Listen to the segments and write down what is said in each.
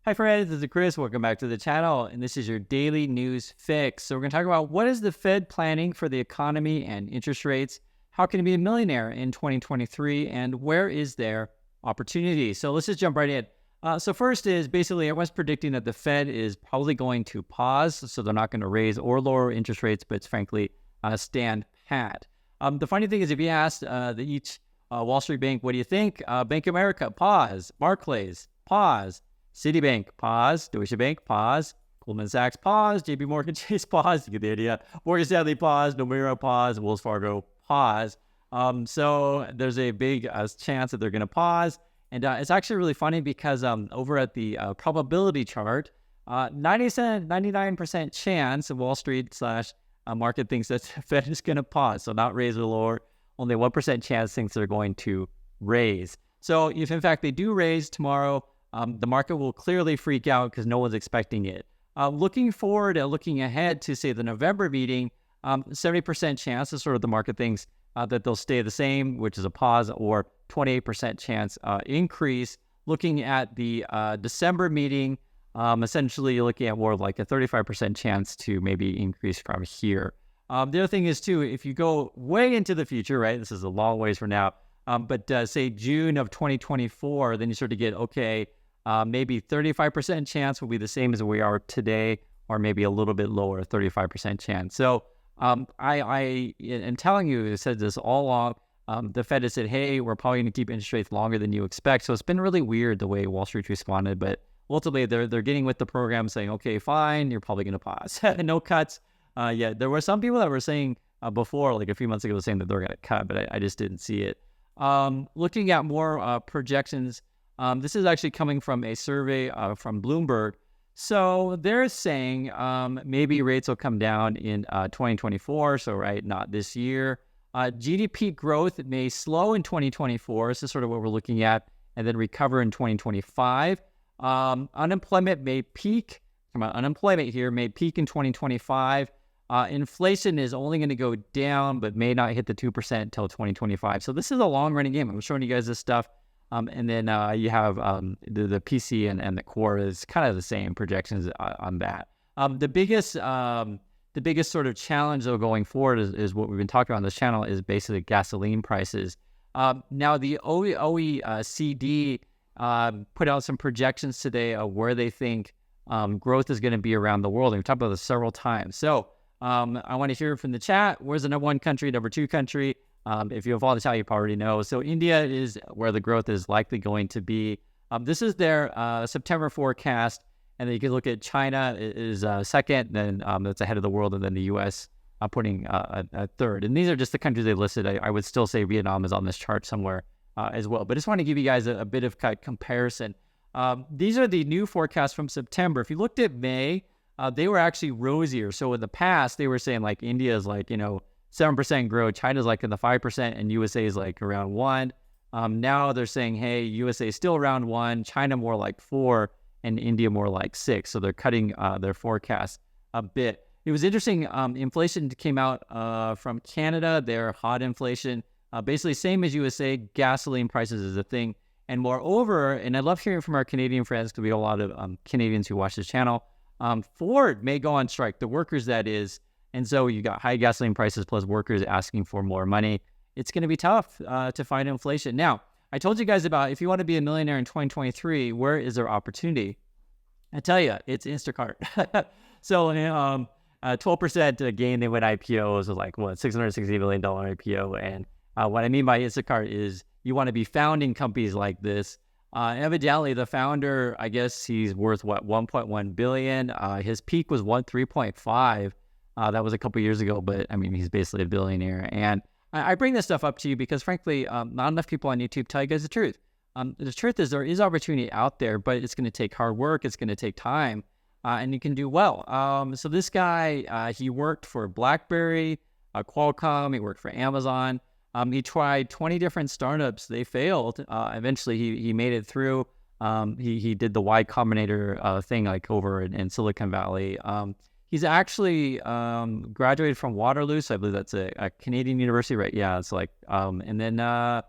Hi friends, this is Chris. Welcome back to the channel, and this is your daily news fix. So we're going to talk about what is the Fed planning for the economy and interest rates, how can you be a millionaire in 2023, and where is there opportunity? So let's just jump right in. So first is basically everyone's predicting that the Fed is probably going to pause, so they're not going to raise or lower interest rates, but it's frankly stand pat. The funny thing is if you asked each Wall Street bank, what do you think? Bank of America, pause. Barclays, pause. Citibank, pause. Deutsche Bank, pause. Goldman Sachs, pause. JP Morgan Chase, pause. You get the idea. Morgan Stanley, pause. Nomura, pause. Wells Fargo, pause. So there's a big chance that they're going to pause. And it's actually really funny because over at the probability chart, 99% chance of Wall Street slash market thinks that the Fed is going to pause. So not raise or lower. Only 1% chance thinks they're going to raise. So if in fact they do raise tomorrow, the market will clearly freak out because no one's expecting it. Looking forward, looking ahead to say the November meeting, 70% chance is sort of the market thinks that they'll stay the same, which is a pause, or 28% chance increase. Looking at the December meeting, essentially you're looking at more like a 35% chance to maybe increase from here. The other thing is too, if you go way into the future, right, this is a long ways from now, but say June of 2024, then you sort of get, okay, maybe 35% chance will be the same as we are today, or maybe a little bit lower, 35% chance. So I am telling you, it said this all along, the Fed has said, hey, we're probably going to keep interest rates longer than you expect. So it's been really weird the way Wall Street responded, but ultimately they're getting with the program saying, okay, fine, you're probably going to pause. No cuts. Yeah, there were some people that were saying before, like a few months ago, saying that they're going to cut, but I just didn't see it. Looking at more projections, this is actually coming from a survey from Bloomberg. So they're saying maybe rates will come down in 2024, so right, not this year. GDP growth may slow in 2024, this is sort of what we're looking at, and then recover in 2025. Unemployment may peak, unemployment here may peak in 2025. Inflation is only going to go down, but may not hit the 2% until 2025. So this is a long-running game. I'm showing you guys this stuff. And then you have the PC and the core is kind of the same projections on that. The biggest sort of challenge though going forward is what we've been talking about on this channel is basically gasoline prices. Now the OECD put out some projections today of where they think growth is going to be around the world. And we've talked about this several times. So I want to hear from the chat. Where's the number one country, number two country? If you have all the chat, you probably know. So India is where the growth is likely going to be. This is their September forecast. And then you can look at China is second, then that's ahead of the world, and then the U.S. Putting a third. And these are just the countries they listed. I would still say Vietnam is on this chart somewhere as well. But I just want to give you guys a bit of comparison. These are the new forecasts from September. If you looked at May, they were actually rosier. So in the past, they were saying like India is like, 7% growth, China's like in the 5%, and USA is like around 1. Now they're saying, hey, USA is still around 1, China more like 4, and India more like 6. So they're cutting their forecast a bit. It was interesting. Inflation came out from Canada, their hot inflation, basically same as USA. Gasoline prices is a thing. And moreover, and I love hearing from our Canadian friends because we have a lot of Canadians who watch this channel, Ford may go on strike, the workers that is. And so you got high gasoline prices plus workers asking for more money. It's going to be tough to fight inflation. Now, I told you guys about if you want to be a millionaire in 2023, where is there opportunity? I tell you, it's Instacart. So 12% gain, they went IPOs with like, what, $660 million IPO. And what I mean by Instacart is you want to be founding companies like this. Evidently, the founder, I guess he's worth, what, 1.1 billion. His peak was 3.5. That was a couple years ago, but I mean, he's basically a billionaire. And I bring this stuff up to you because frankly, not enough people on YouTube tell you guys the truth. The truth is there is opportunity out there, but it's going to take hard work. It's going to take time, and you can do well. So this guy, he worked for BlackBerry, Qualcomm. He worked for Amazon. He tried 20 different startups. They failed. Eventually, he made it through. He did the Y Combinator thing like over in Silicon Valley. He's actually graduated from Waterloo, so I believe that's a Canadian university, right? Yeah, it's like, and then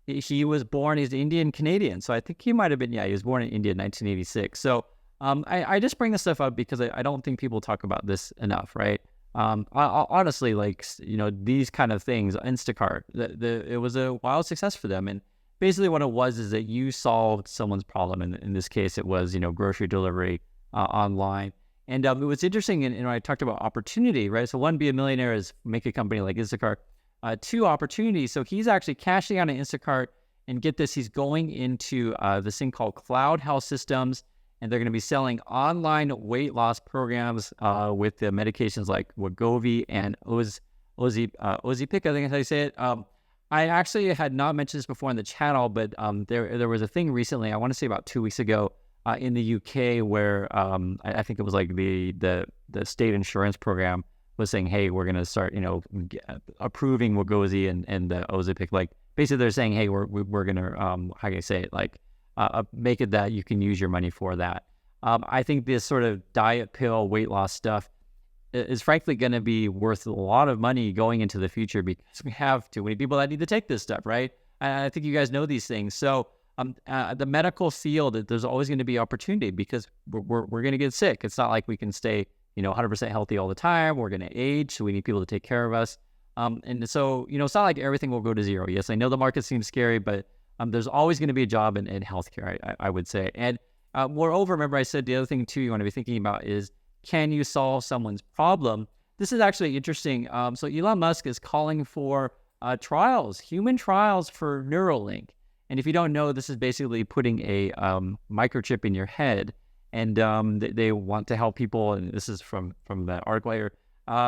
he was born, he's Indian Canadian, so I think he might have been, yeah, he was born in India in 1986. So I just bring this stuff up because I don't think people talk about this enough, right? Honestly, like, these kind of things, Instacart, it was a wild success for them. And basically what it was is that you solved someone's problem. And in this case, it was, grocery delivery online. And it was interesting, and I talked about opportunity, right? So one, be a millionaire is make a company like Instacart. Two, opportunities. So he's actually cashing out an Instacart, and get this, he's going into this thing called Cloud Health Systems, and they're going to be selling online weight loss programs with the medications like Wegovy and Ozempic, I think is how you say it. I actually had not mentioned this before on the channel, but there was a thing recently, I want to say about 2 weeks ago, in the UK where I think it was like the state insurance program was saying, hey, we're going to start, approving Wegovy and the Ozempic. Like, basically they're saying, hey, we're going to, how can I say it? Like, make it that you can use your money for that. I think this sort of diet pill weight loss stuff is frankly going to be worth a lot of money going into the future because we have too many people that need to take this stuff, right? I think you guys know these things. So the medical field, there's always going to be opportunity because we're going to get sick. It's not like we can stay 100% healthy all the time. We're going to age, so we need people to take care of us. And so, it's not like everything will go to zero. Yes, I know the market seems scary, but there's always going to be a job in healthcare, I would say. And moreover, remember I said the other thing too you want to be thinking about is, can you solve someone's problem? This is actually interesting. So Elon Musk is calling for human trials for Neuralink. And if you don't know, this is basically putting a microchip in your head. And they want to help people, and this is from the article here.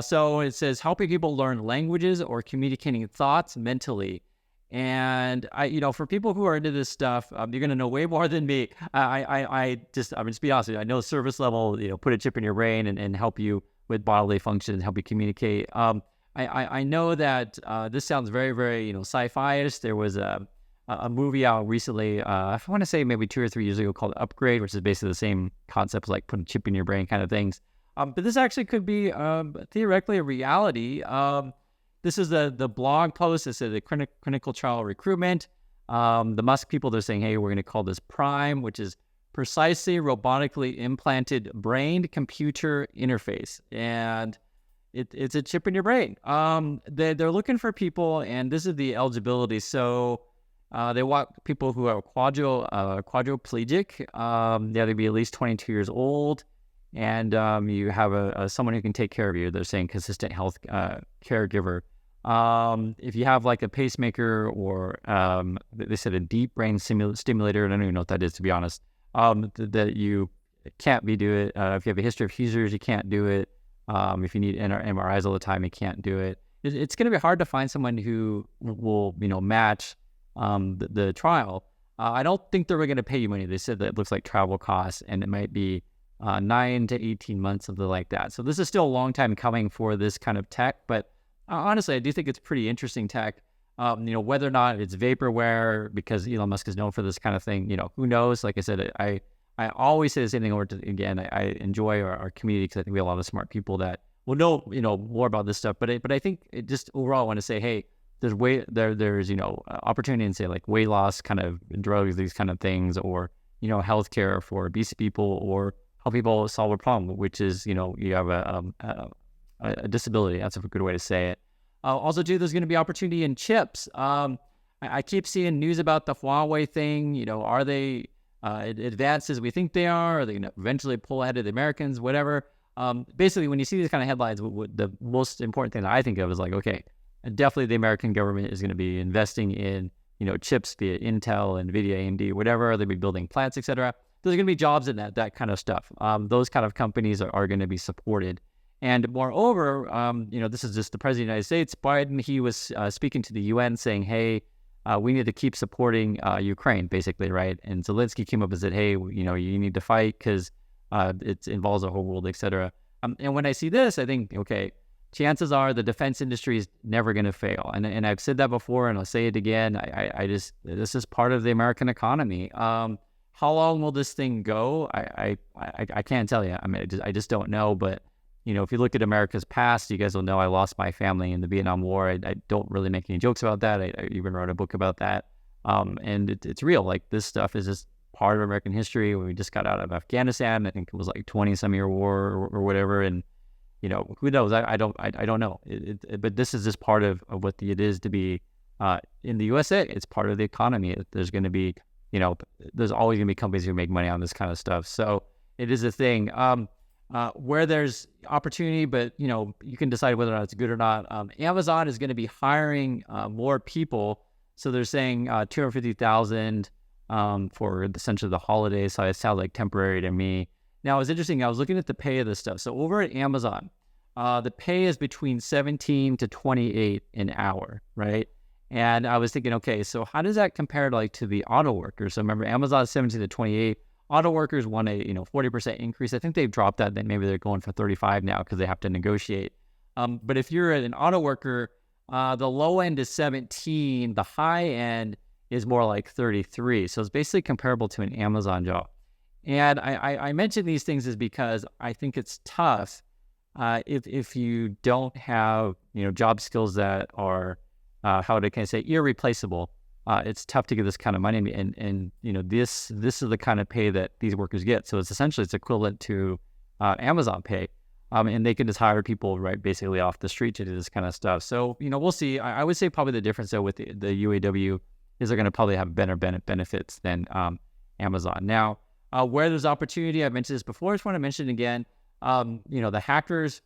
So it says, helping people learn languages or communicating thoughts mentally. And for people who are into this stuff, you're going to know way more than me. I'm just be honest with you. I know service level, put a chip in your brain and help you with bodily functions, help you communicate. I know that this sounds very, very, sci-fi-ish. There was a movie out recently, I want to say maybe 2 or 3 years ago, called Upgrade, which is basically the same concept, like putting a chip in your brain kind of things. But this actually could be theoretically a reality. This is the blog post. This is the clinical trial recruitment. The Musk people, they're saying, hey, we're going to call this PRIME, which is precisely robotically implanted brain-computer interface. And it's a chip in your brain. They're looking for people, and this is the eligibility. So they want people who are quadriplegic. They have to be at least 22 years old, and you have someone who can take care of you. They're saying consistent health caregiver. If you have like a pacemaker or they said a deep brain stimulator, I don't even know what that is, to be honest, that you can't do it. If you have a history of seizures, you can't do it. If you need MRIs all the time, you can't do it. It's going to be hard to find someone who will match the trial. I don't think they're going to pay you money. They said that it looks like travel costs, and it might be 9 to 18 months, something like that. So this is still a long time coming for this kind of tech, but honestly, I do think it's pretty interesting tech. Whether or not it's vaporware, because Elon Musk is known for this kind of thing, who knows? Like I said, I always say the same thing over again. I enjoy our community because I think we have a lot of smart people that will know, more about this stuff. But I think it just overall, I want to say, hey, there's opportunity in, say, like weight loss kind of drugs, these kind of things, or healthcare for obese people, or help people solve a problem, which is you have a disability. That's a good way to say it. Also, too, there's going to be opportunity in chips. I keep seeing news about the Huawei thing. Are they advanced as we think they are? Are they going to eventually pull ahead of the Americans? Whatever. Basically, when you see these kind of headlines, the most important thing that I think of is like, okay, definitely the American government is going to be investing in chips via Intel, NVIDIA, AMD, whatever. They'll be building plants, etc. There's going to be jobs in that kind of stuff. Those kind of companies are going to be supported. And moreover, this is just the President of the United States, Biden, he was speaking to the UN saying, hey, we need to keep supporting Ukraine, basically, right? And Zelensky came up and said, hey, you need to fight because it involves the whole world, etc. And when I see this, I think, okay, chances are the defense industry is never going to fail. And I've said that before, and I'll say it again. This is part of the American economy. How long will this thing go? I can't tell you. I mean, I just don't know. But if you look at America's past, you guys will know I lost my family in the Vietnam War. I don't really make any jokes about that. I even wrote a book about that. And it's real. Like, this stuff is just part of American history when we just got out of Afghanistan. I think it was like 20-some-year war or whatever. And, who knows? I don't know. But this is just part of what it is to be in the USA. It's part of the economy. There's going to be, there's always going to be companies who make money on this kind of stuff. So it is a thing. Where there's opportunity, but you can decide whether or not it's good or not. Amazon is going to be hiring more people, so they're saying 250,000 for essentially the holidays. So it sounds like temporary to me. Now it's interesting. I was looking at the pay of this stuff. So over at Amazon, the pay is between 17 to 28 an hour, right? And I was thinking, okay, so how does that compare to the auto workers? So remember, Amazon's 17 to 28. Auto workers want a 40% increase. I think they've dropped that. Then maybe they're going for 35 now because they have to negotiate. But if you're an auto worker, the low end is 17. The high end is more like 33. So it's basically comparable to an Amazon job. And I mention these things is because I think it's tough if you don't have job skills that are how can I say irreplaceable. It's tough to get this kind of money, and this is the kind of pay that these workers get. So it's equivalent to Amazon pay, and they can just hire people basically off the street to do this kind of stuff. So we'll see. I would say probably the difference though with the UAW is they're going to probably have better benefits than Amazon. Now, where there's opportunity, I mentioned this before. I just want to mention it again. The hackers,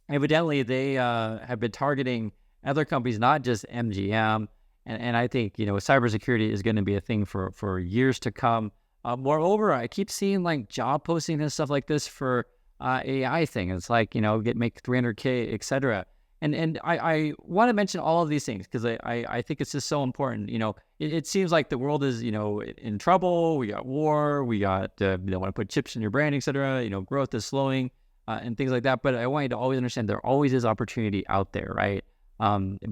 evidently they have been targeting other companies, not just MGM. And I think, cybersecurity is going to be a thing for years to come. Moreover, I keep seeing job posting and stuff like this for AI thing. It's make $300K, et cetera. And I want to mention all of these things because I think it's just so important. It seems like the world is, in trouble. We got war. We got, they want to put chips in your brain, et cetera. Growth is slowing and things like that. But I want you to always understand there always is opportunity out there, right?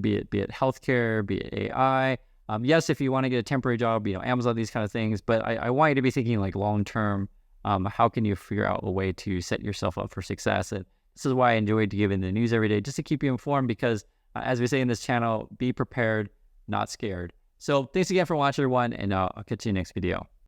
Be it healthcare, be it AI. Yes, if you want to get a temporary job, Amazon, these kind of things. But I want you to be thinking long term. How can you figure out a way to set yourself up for success? And this is why I enjoy giving the news every day, just to keep you informed. Because as we say in this channel, be prepared, not scared. So thanks again for watching, everyone, and I'll catch you next video.